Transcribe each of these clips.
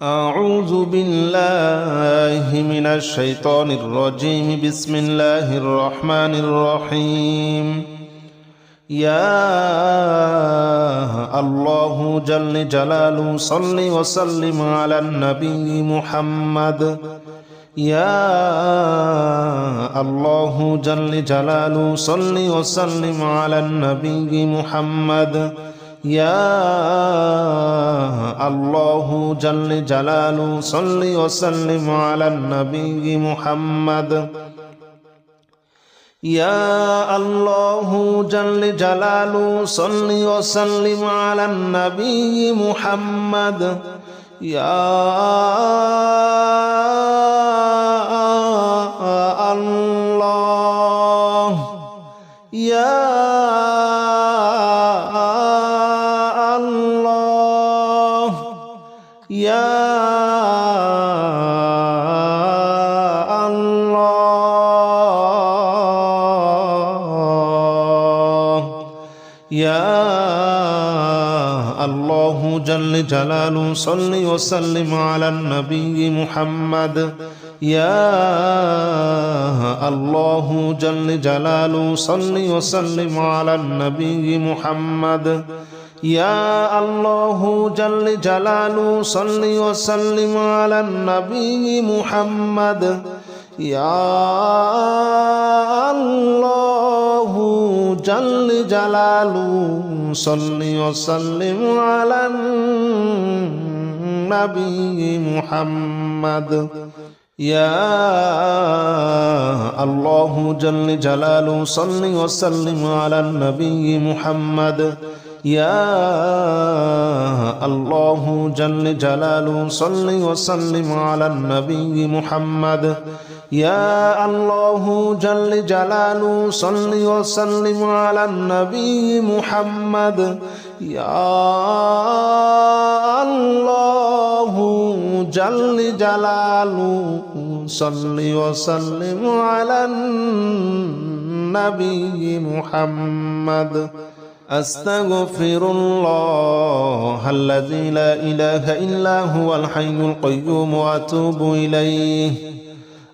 أعوذ بالله من الشيطان الرجيم. بسم الله الرحمن الرحيم. يا الله جل جلاله صل وسلم على النبي محمد. يا الله جل جلاله صل وسلم على النبي محمد. يا الله جل جلاله صل وسلم على النبي محمد. يا الله جل جلاله صل وسلم على النبي محمد. يا الله يا يا الله يا الله جل جلاله صل وسلم على النبي محمد. يا الله جل جلاله صل وسلم على النبي محمد. يا الله جل جلاله صل وسلم على النبي محمد. يا الله جل جلاله صل وسلم على النبي محمد. يا الله جل جلاله صل وسلم على النبي محمد. يا الله جل جلاله صل وسلم على النبي محمد. يا الله جل جلاله صل وسلم على النبي محمد. يا الله جل جلاله صل وسلم على النبي محمد. أستغفر الله الذي لا إله إلا هو الحي القيوم وأتوب إليه.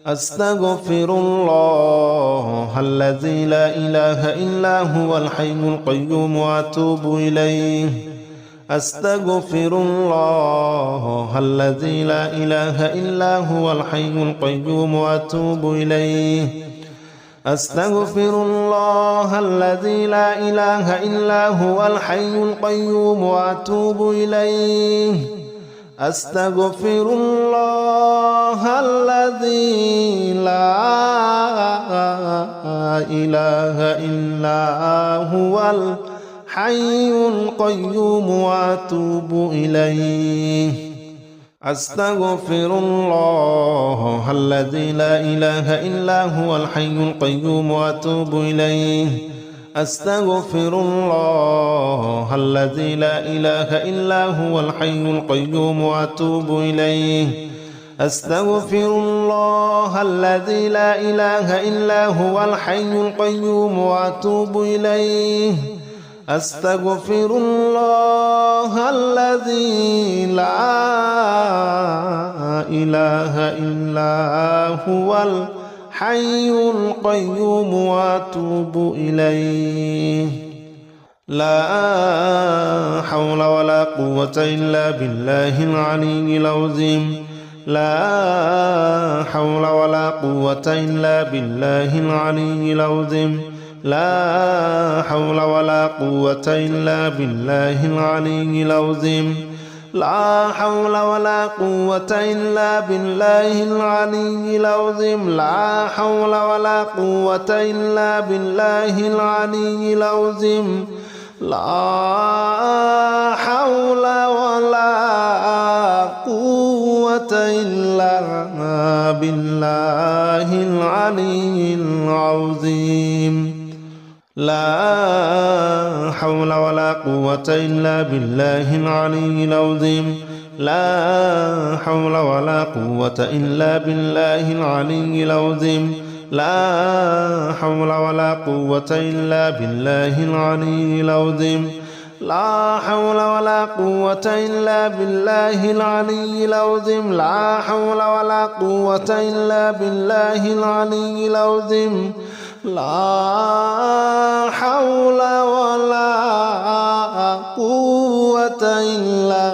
أستغفر الله الذي لا إله إلا هو الحي القيوم وأتوب إليه. أستغفر الله الذي لا إله إلا هو الحي القيوم وأتوب إليه. أستغفر الله الذي لا إله إلا هو الحي القيوم وأتوب إليه. أستغفر الله الذي لا إله إلا هو الحي القيوم وأتوب إليه. أستغفر الله الذي لا إله إلا هو الحي القيوم وأتوب إليه. أستغفر الله الذي لا إله إلا هو الحي القيوم وأتوب إليه. أستغفر الله الذي لا إله إلا هو الحي القيوم وأتوب إليه. أستغفر الله الذي لا إله إلا هو الحي القيوم وأتوب إليه. لا حول ولا قوة إلا بالله العلي العظيم. لا حول ولا قوة إلا بالله العلي العظيم. لا حول ولا قوة إلا بالله العلي العظيم. لا حول ولا قوة إلا بالله العلي العظيم. لا حول ولا قوة إلا بالله العلي العظيم. لا حول ولا قوة إلا بالله العلي العظيم. لا حول ولا قوة إلا بالله العلي العظيم. لا حول ولا قوة إلا بالله العلي العظيم. لا حول ولا قوة إلا بالله العلي العظيم. لا حول ولا قوة إلا بالله العلي العظيم لا حول ولا قوة إلا بالله العلي العظيم لا حول ولا قوة إلا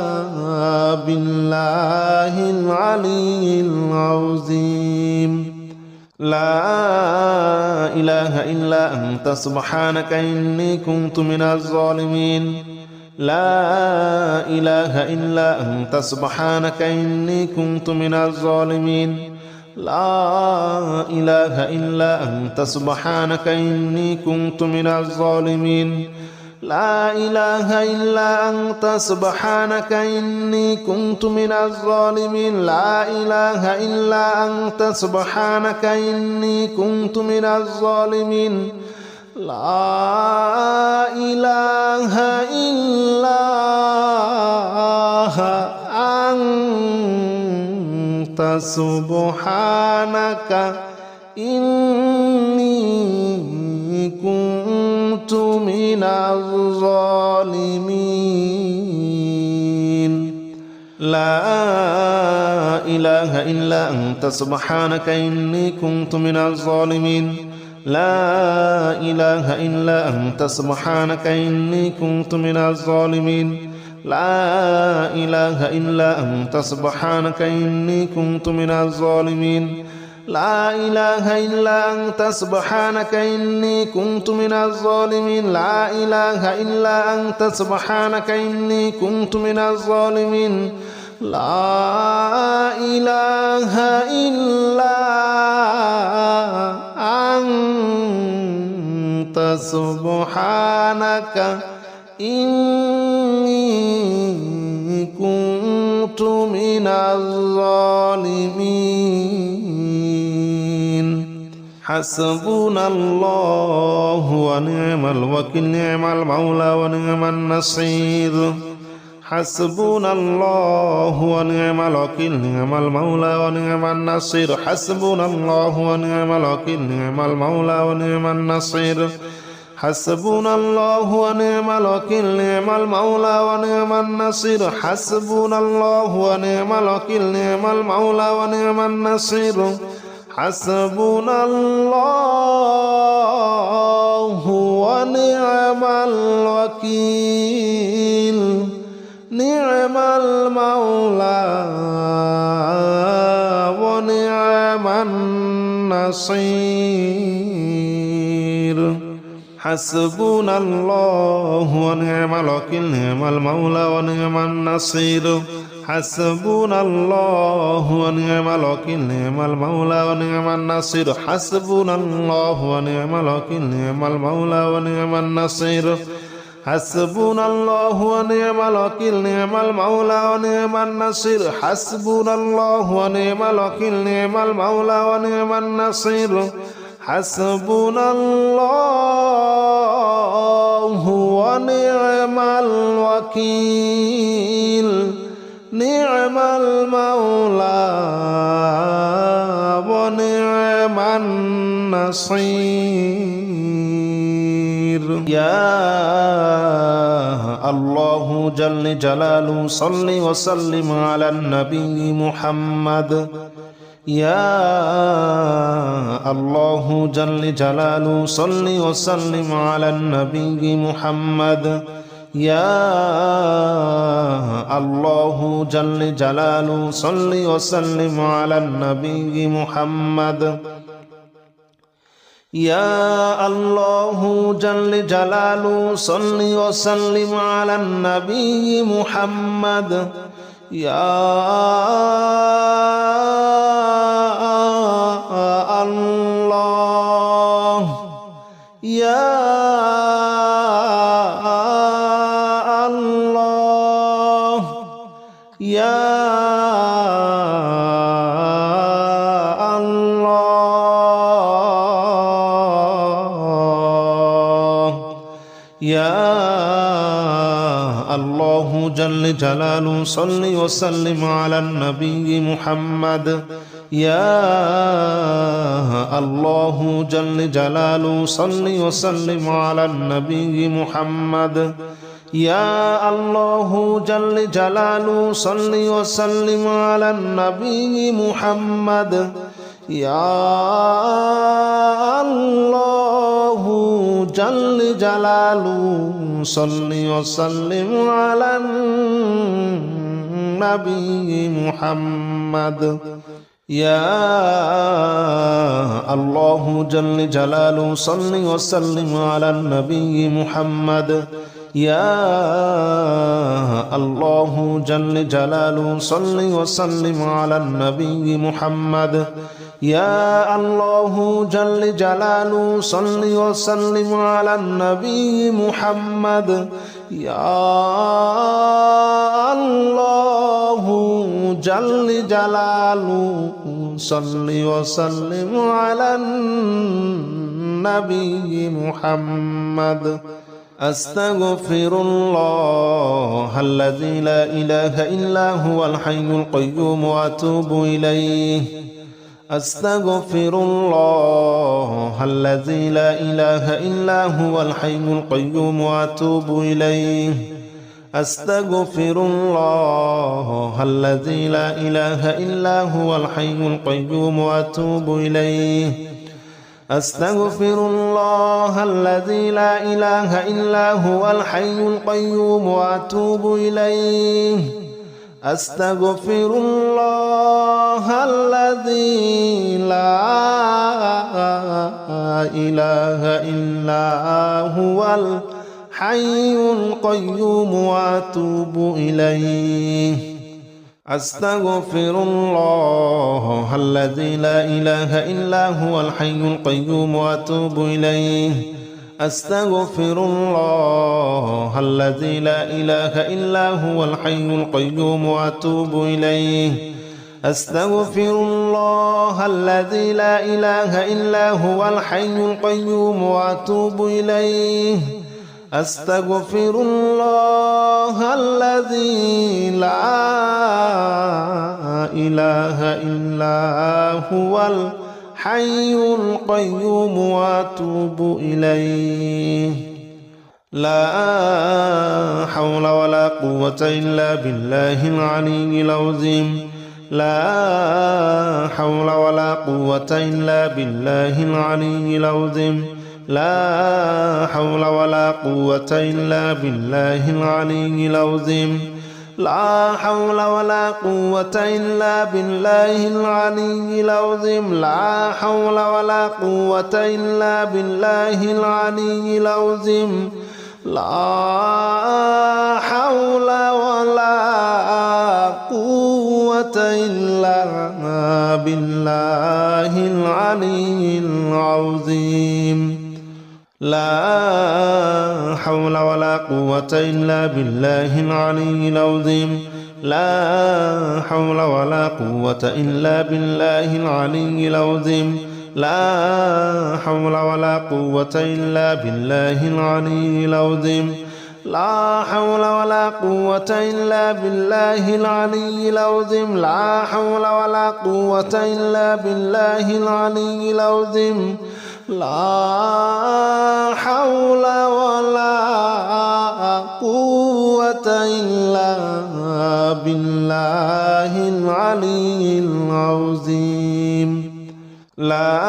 بالله العلي العظيم لا إله إلا أنت سبحانك إني كنت من الظالمين لا إله إلا أنت سبحانك إني كنت من الظالمين لا إله إلا أنت سبحانك إني كنت من الظالمين لا إله إلا أنت سبحانك إني كنت من الظالمين لا إله إلا أنت سبحانك إني كنت من الظالمين لا إله إلا أنت سبحانك إني كنت من الظالمين لا إله إلا أنت سبحانك إني كنت من الظالمين لا إله إلا أنت سبحانك إني كنت من الظالمين لا إله إلا أنت سبحانك إني كنت من الظالمين لا إله إلا أنت سبحانك إني كنت من الظالمين لا إله إلا أنت سبحانك إني كنت من الظالمين لا إله إلا أنت سبحانك إني كنت من الظالمين حسبنا الله ونعم الوكيل نعم المولى ونعم النصير حسبنا الله ونعم الوكيل نعم المولى ونعم النصير حسبنا الله ونعم الوكيل نعم المولى ونعم النصير حسبنا الله ونعم الوكيل نعم المولى ونعم النصير حسبنا الله ونعم الوكيل نعم المولى ونعم النصير حسبنا الله ونعم الوكيل نعم المولى ونعم النصير حسبنا الله ونعم الوكيل نعم المولى ونعم النصير حسبنا الله ونعم الوكيل نعم المولى ونعم النصير حسبنا الله ونعم الوكيل نعم المولى ونعم النصير حسبنا الله ونعم الوكيل نعم المولى ونعم النصير حسبنا الله ونعم الوكيل نعم المولى ونعم النصير حسبنا الله ونعم الوكيل نعم المولى ونعم النصير يا الله جل جلاله صل وسلم على النبي محمد يا الله جل جلاله صل وسلم على النبي محمد يا الله جل جلاله صل وسلم على النبي محمد يا الله جل جلاله صل وسلم على النبي محمد يا الله يا الله يا الله يا الله جل جلاله صل وسلم على النبي محمد يا الله جل جلاله صل وسلم على النبي محمد يا الله جل جلاله صل وسلم على النبي محمد يا الله جل جلاله صل وسلم على النبي محمد يا الله جل جلاله صل وسلم على النبي محمد يا الله جل جلاله صل وسلم على النبي محمد يا الله جل جلاله صل وسلم على النبي محمد يا الله جل جلاله صل وسلم على النبي محمد أستغفر الله الذي لا إله إلا هو الحي القيوم وأتوب إليه أستغفر الله الذي لا إله إلا هو الحي القيوم وأتوب إليه أستغفر الله الذي لا إله إلا هو الحي القيوم وأتوب إليه أستغفر الله الذي لا إله إلا هو الحي القيوم وأتوب إليه أستغفر الله الذي لا إله إلا هو الحي القيوم وأتوب إليه أستغفر الله الذي لا إله إلا هو الحي القيوم وأتوب إليه أستغفر الله الذي لا إله إلا هو الحي القيوم وأتوب إليه أستغفر الله الذي لا إله إلا هو الحي القيوم وأتوب إليه أستغفر الله الذي لا إله إلا هو الحي القيوم وأتوب إليه لا حول ولا قوة إلا بالله العلي العظيم لا حول ولا قوة إلا بالله العلي العظيم لا حول ولا قوة إلا بالله العلي العظيم لا حول ولا قوة إلا بالله العلي العظيم لا حول ولا قوة إلا بالله العلي العظيم لا حول ولا قوة إلا بالله العلي العظيم لا حول ولا قوة إلا بالله العلي العظيم لا حول ولا قوة إلا بالله العلي العظيم لا حول ولا قوة إلا بالله العلي العظيم لا حول ولا قوة إلا بالله العلي العظيم لا حول ولا قوة إلا بالله العلي العظيم لا حول ولا قوة إلا بالله العلي العظيم لا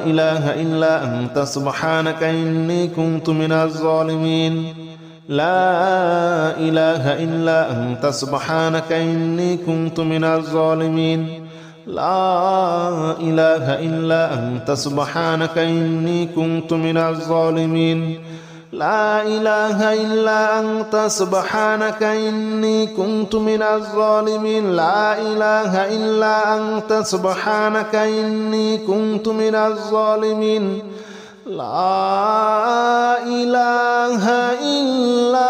إله إلا أنت سبحانك إني كنت من الظالمين لا إله إلا أنت سبحانك إني كنت من الظالمين لا إله إلا أنت سبحانك إني كنت من الظالمين لا إله إلا أنت سبحانك إني كنت من الظالمين لا إله إلا أنت سبحانك إني كنت من الظالمين لا إله إلا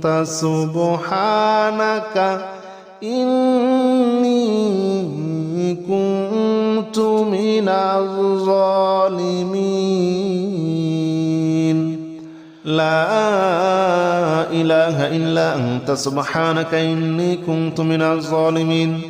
أنت سبحانك إني كنت من الظالمين لا إله إلا أنت سبحانك إني كنت من الظالمين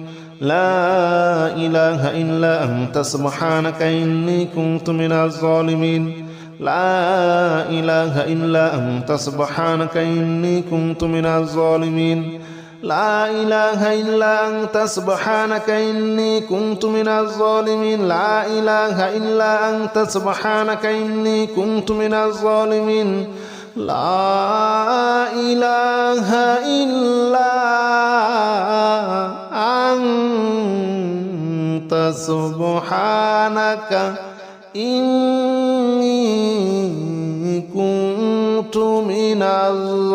لا إله إلا أنت سبحانك إني كنت من الظالمين لا إله إلا أنت سبحانك إني كنت من الظالمين لا إله إلا أنت سبحانك إني كنت من الظالمين لا إله إلا أنت سبحانك إني كنت من الظالمين لا إله إلا أنت سبحانك إني كنت من الظالمين